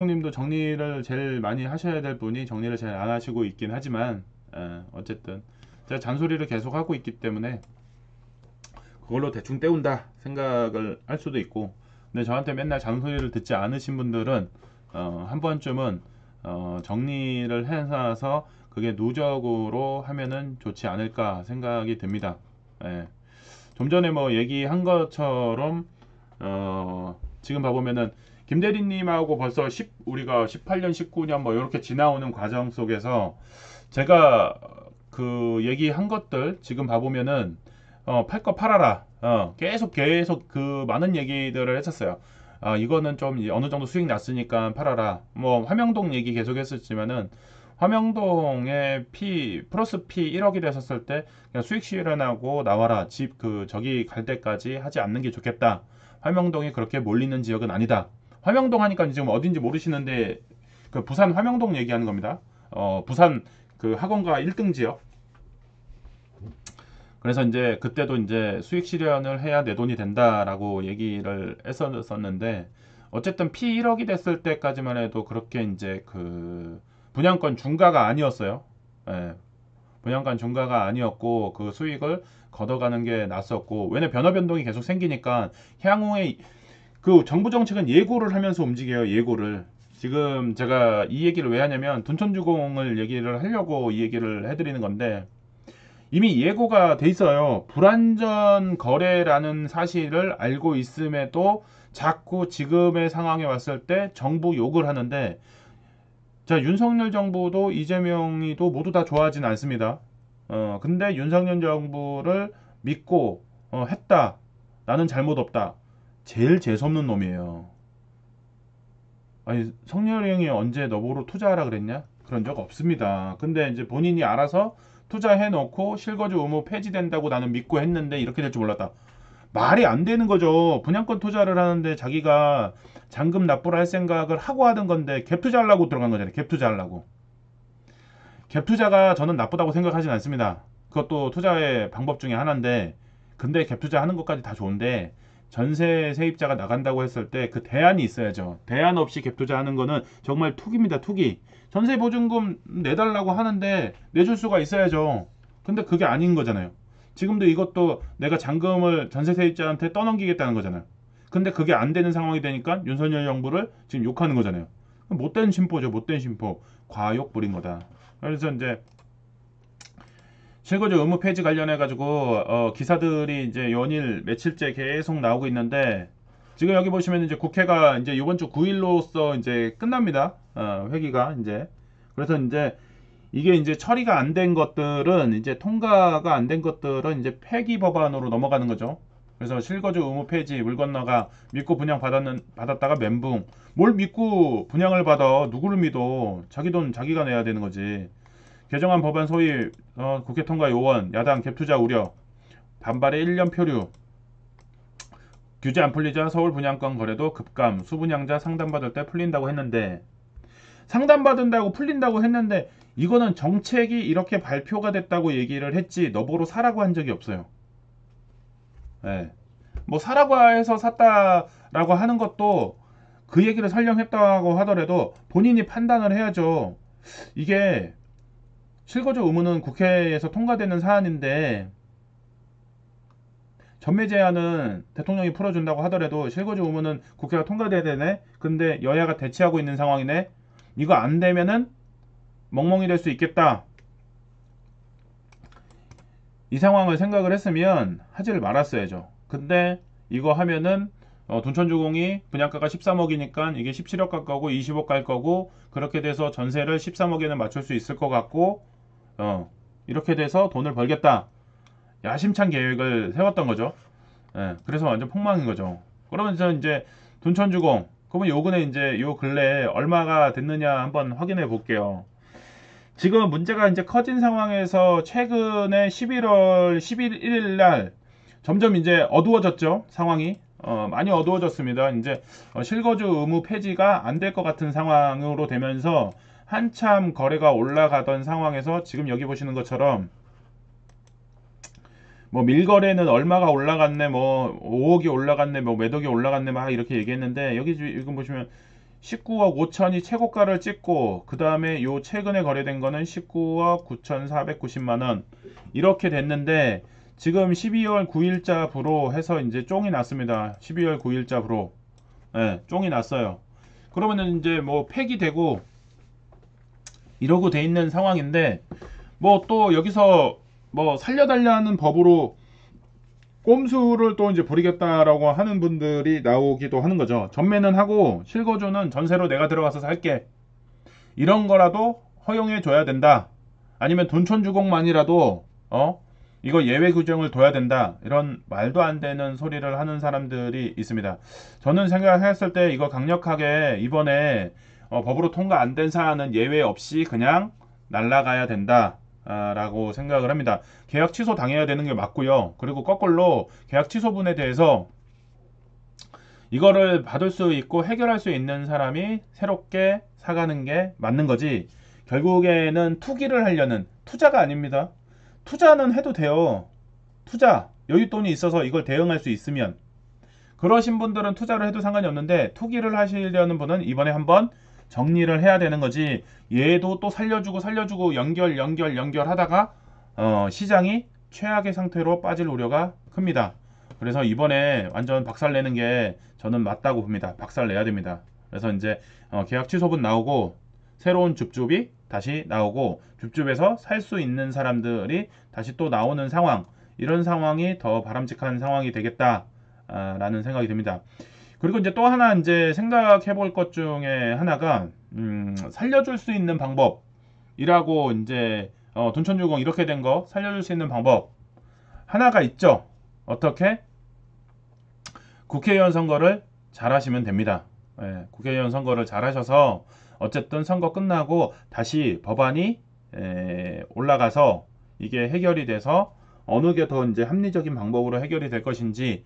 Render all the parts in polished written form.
님도 정리를 제일 많이 하셔야 될 분이 정리를 잘 안 하시고 있긴 하지만 어쨌든 제가 잔소리를 계속 하고 있기 때문에 그걸로 대충 때운다 생각을 할 수도 있고, 근데 저한테 맨날 잔소리를 듣지 않으신 분들은 한 번쯤은 정리를 해놔서 그게 누적으로 하면은 좋지 않을까 생각이 듭니다. 예. 좀 전에 뭐 얘기한 것처럼 지금 봐보면은 김대리님하고 벌써 우리가 18년, 19년 뭐 이렇게 지나오는 과정 속에서 제가 그 얘기한 것들 지금 봐보면은 팔 거 팔아라. 계속 그 많은 얘기들을 했었어요. 이거는 좀 어느 정도 수익 났으니까 팔아라. 뭐 화명동 얘기 계속 했었지만은 화명동의 플러스 P 1억이 됐었을 때 그냥 수익 실현하고 나와라. 집 저기 갈 때까지 하지 않는 게 좋겠다. 화명동이 그렇게 몰리는 지역은 아니다. 화명동 하니까 지금 어딘지 모르시는데 그 부산 화명동 얘기하는 겁니다. 부산 그 학원가 1등 지역. 그래서 이제 그때도 이제 수익 실현을 해야 내 돈이 된다라고 얘기를 했었는데, 어쨌든 P 1억이 됐을 때까지만 해도 그렇게 이제 그 분양권 중가가 아니었어요. 예, 분양권 중가가 아니었고 그 수익을 걷어가는 게 낫었고, 왜냐 변화 변동이 계속 생기니까 향후에 그 정부 정책은 예고를 하면서 움직여요. 예고를. 지금 제가 이 얘기를 왜 하냐면 둔촌주공을 얘기를 하려고 이 얘기를 해드리는 건데, 이미 예고가 돼 있어요. 불안전 거래라는 사실을 알고 있음에도 자꾸 지금의 상황에 왔을 때 정부 욕을 하는데, 자, 윤석열 정부도 이재명이도 모두 다 좋아하진 않습니다. 근데 윤석열 정부를 믿고 했다. 나는 잘못 없다. 제일 재수없는 놈이에요. 아니, 성렬이 형이 언제 너보러 투자하라 그랬냐? 그런 적 없습니다. 근데 이제 본인이 알아서 투자해 놓고 실거주 의무 폐지된다고 나는 믿고 했는데 이렇게 될 줄 몰랐다. 말이 안 되는 거죠. 분양권 투자를 하는데 자기가 잔금 납부를 할 생각을 하고 하던 건데 갭 투자하려고 들어간 거잖아요. 갭 투자하려고. 갭 투자가 저는 나쁘다고 생각하진 않습니다. 그것도 투자의 방법 중에 하나인데, 근데 갭 투자하는 것까지 다 좋은데 전세 세입자가 나간다고 했을 때 그 대안이 있어야죠. 대안 없이 갭 투자하는 거는 정말 투기입니다. 투기. 전세 보증금 내달라고 하는데 내줄 수가 있어야죠. 근데 그게 아닌 거잖아요. 지금도 이것도 내가 잔금을 전세 세입자한테 떠넘기겠다는 거잖아요. 근데 그게 안 되는 상황이 되니까 윤석열 정부를 지금 욕하는 거잖아요. 못된 심보죠. 못된 심보. 과욕 부린 거다. 그래서 이제 실거주 의무 폐지 관련해 가지고 기사들이 이제 연일 며칠째 계속 나오고 있는데, 지금 여기 보시면 이제 국회가 이제 이번 주 9일로써 이제 끝납니다. 회기가 이제. 그래서 이제 이게 이제 처리가 안 된 것들은, 이제 통과가 안 된 것들은 이제 폐기 법안으로 넘어가는 거죠. 그래서 실거주 의무 폐지, 물 건너가 믿고 받았다가 멘붕. 뭘 믿고 분양을 받아? 누구를 믿어? 자기 돈 자기가 내야 되는 거지. 개정안 법안 소위 국회 통과 요원, 야당 갭투자 우려, 반발의 1년 표류, 규제 안 풀리자 서울 분양권 거래도 급감, 수분양자 상담받을 때 풀린다고 했는데, 상담받은다고 풀린다고 했는데 이거는 정책이 이렇게 발표가 됐다고 얘기를 했지 너보러 사라고 한 적이 없어요. 예. 뭐 사라고 해서 샀다라고 하는 것도, 그 얘기를 설령 했다고 하더라도 본인이 판단을 해야죠. 이게 실거주 의무는 국회에서 통과되는 사안인데, 전매 제한은 대통령이 풀어준다고 하더라도 실거주 의무는 국회가 통과돼야 되네. 근데 여야가 대치하고 있는 상황이네. 이거 안 되면은 멍멍이 될 수 있겠다. 이 상황을 생각을 했으면 하지를 말았어야죠. 근데 이거 하면은 둔촌주공이 분양가가 13억이니까 이게 17억 갈 거고 20억 갈 거고, 그렇게 돼서 전세를 13억에는 맞출 수 있을 것 같고, 이렇게 돼서 돈을 벌겠다. 야심찬 계획을 세웠던 거죠. 예, 그래서 완전 폭망인 거죠. 그러면서 이제 둔촌주공, 그러면 요근에 이제 요 근래에 얼마가 됐느냐 한번 확인해 볼게요. 지금 문제가 이제 커진 상황에서 최근에 11월 11일 날 점점 이제 어두워졌죠. 상황이. 많이 어두워졌습니다. 이제 실거주 의무 폐지가 안 될 것 같은 상황으로 되면서 한참 거래가 올라가던 상황에서 지금 여기 보시는 것처럼 뭐 밀거래는 얼마가 올라갔네, 뭐 5억이 올라갔네, 뭐 몇 억이 올라갔네 막 이렇게 얘기했는데, 여기 지금 보시면 19억 5천이 최고가를 찍고 그 다음에 요 최근에 거래된 거는 19억 9,490만원 이렇게 됐는데 지금 12월 9일자 부로 해서 이제 쫑이 났습니다. 12월 9일자 부로 예, 쫑이 났어요. 그러면은 이제 뭐 폐기되고 이러고 돼 있는 상황인데 뭐 또 여기서 뭐 살려달라는 법으로 꼼수를 또 이제 부리겠다라고 하는 분들이 나오기도 하는 거죠. 전매는 하고 실거주는 전세로 내가 들어가서 살게. 이런 거라도 허용해 줘야 된다. 아니면 둔촌주공만이라도 이거 예외 규정을 둬야 된다. 이런 말도 안 되는 소리를 하는 사람들이 있습니다. 저는 생각했을 때 이거 강력하게 이번에 법으로 통과 안 된 사안은 예외 없이 그냥 날라가야 된다. 라고 생각을 합니다. 계약 취소 당해야 되는 게 맞고요. 그리고 거꾸로 계약 취소분에 대해서 이거를 받을 수 있고 해결할 수 있는 사람이 새롭게 사가는 게 맞는 거지. 결국에는 투기를 하려는 투자가 아닙니다. 투자는 해도 돼요. 투자 여윳돈이 있어서 이걸 대응할 수 있으면 그러신 분들은 투자를 해도 상관이 없는데 투기를 하시려는 분은 이번에 한번 정리를 해야 되는 거지. 얘도 또 살려주고 연결하다가 시장이 최악의 상태로 빠질 우려가 큽니다. 그래서 이번에 완전 박살내는 게 저는 맞다고 봅니다. 박살내야 됩니다. 그래서 이제 계약 취소분 나오고 새로운 줍줍이 다시 나오고 줍줍에서 살 수 있는 사람들이 다시 또 나오는 상황, 이런 상황이 더 바람직한 상황이 되겠다 라는 생각이 듭니다. 그리고 이제 또 하나 이제 생각해 볼 것 중에 하나가 살려줄 수 있는 방법이라고 이제 둔촌주공 이렇게 된 거 살려줄 수 있는 방법 하나가 있죠. 어떻게? 국회의원 선거를 잘 하시면 됩니다. 예, 국회의원 선거를 잘 하셔서 어쨌든 선거 끝나고 다시 법안이 올라가서 이게 해결이 돼서 어느 게 더 이제 합리적인 방법으로 해결이 될 것인지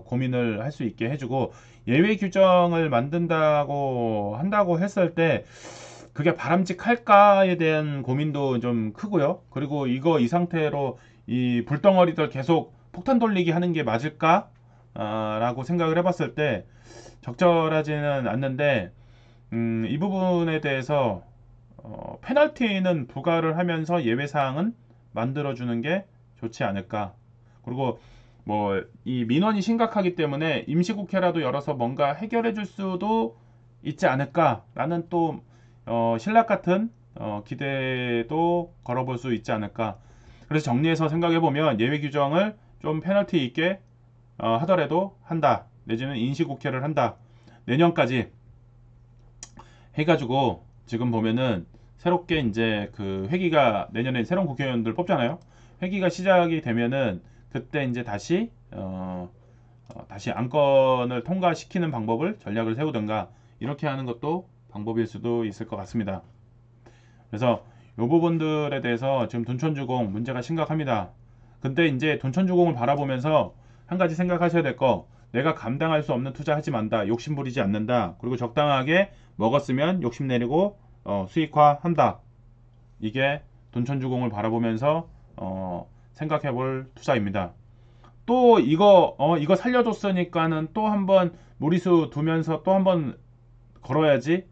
고민을 할 수 있게 해주고, 예외 규정을 만든다고 한다고 했을 때 그게 바람직할까에 대한 고민도 좀 크고요. 그리고 이거 이 상태로 이 불덩어리들 계속 폭탄 돌리기 하는 게 맞을까? 라고 생각을 해봤을 때 적절하지는 않는데, 이 부분에 대해서 페널티는 부과를 하면서 예외사항은 만들어주는 게 좋지 않을까. 그리고 뭐 이 민원이 심각하기 때문에 임시국회라도 열어서 뭔가 해결해 줄 수도 있지 않을까라는 또 신락 같은 기대도 걸어볼 수 있지 않을까. 그래서 정리해서 생각해 보면 예외 규정을 좀 페널티 있게 하더라도 한다, 내지는 임시국회를 한다, 내년까지 해가지고, 지금 보면은 새롭게 이제 그 회기가 내년에 새로운 국회의원들 뽑잖아요. 회기가 시작이 되면은 그때 이제 다시 다시 안건을 통과시키는 방법을 전략을 세우든가 이렇게 하는 것도 방법일 수도 있을 것 같습니다. 그래서 이 부분들에 대해서 지금 둔촌주공 문제가 심각합니다. 근데 이제 둔촌주공을 바라보면서 한 가지 생각하셔야 될 거, 내가 감당할 수 없는 투자 하지 만다, 욕심 부리지 않는다, 그리고 적당하게 먹었으면 욕심내리고 수익화한다. 이게 둔촌주공을 바라보면서 생각해 볼 투자입니다. 또 이거 살려줬으니까는 또 한번 무리수 두면서 또 한번 걸어야지.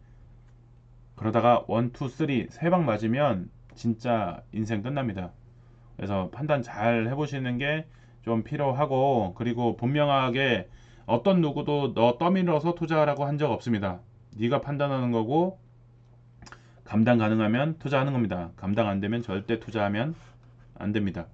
그러다가 1, 2, 3 세 방 맞으면 진짜 인생 끝납니다. 그래서 판단 잘 해보시는 게 좀 필요하고, 그리고 분명하게 어떤 누구도 너 떠밀어서 투자하라고 한 적 없습니다. 네가 판단하는 거고, 감당 가능하면 투자하는 겁니다. 감당 안 되면 절대 투자하면 안 됩니다.